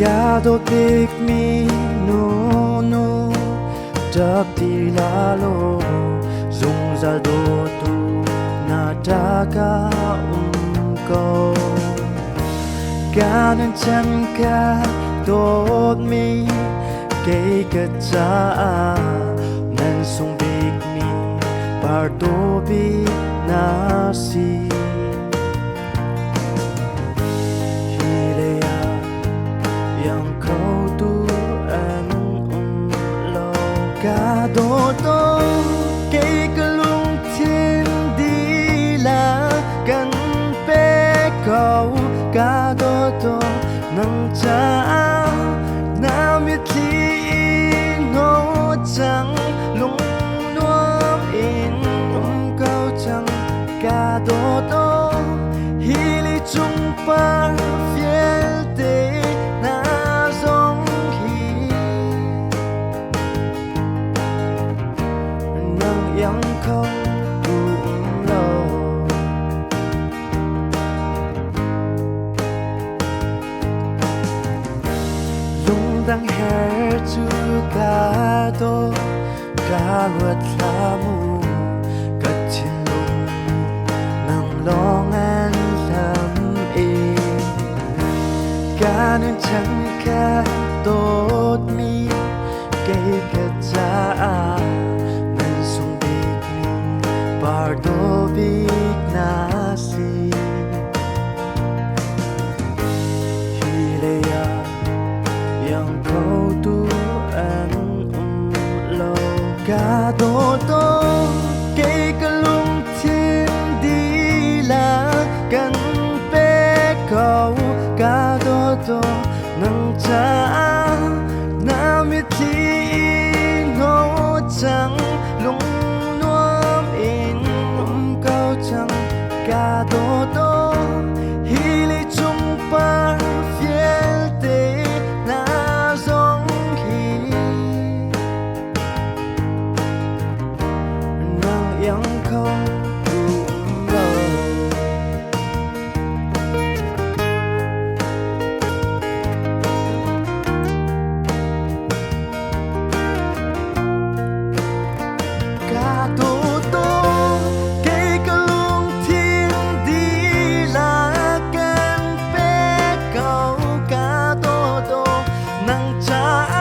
Gado tik mi no no Dap di lalo Zung zal do tu Na daga ko Ganon chan ka Dot mi Kay ka cha Nan sung big mi Par do bi na si Gado to kay kalung thiên đi là căn bé cầu Gado to nang cha na miết thi ngô chẳng lung nuông in câu chẳng Gado to hili chung par fiel te na dong yang không buông lâu Lung đang hè chu ca đô ca ruột la mu cất trên lung nang long an làm êm ca nên chẳng ca tốt mi cây cất cha Pardo big nasi Hilea yang kau tuan lo Gado to kay kalung thiên đi là căn bé kau Gado to nang cha na miết thi ngô chẳng lung Gado to hili chung par fiel te na dong hi nang yang không buông lâu Gado cha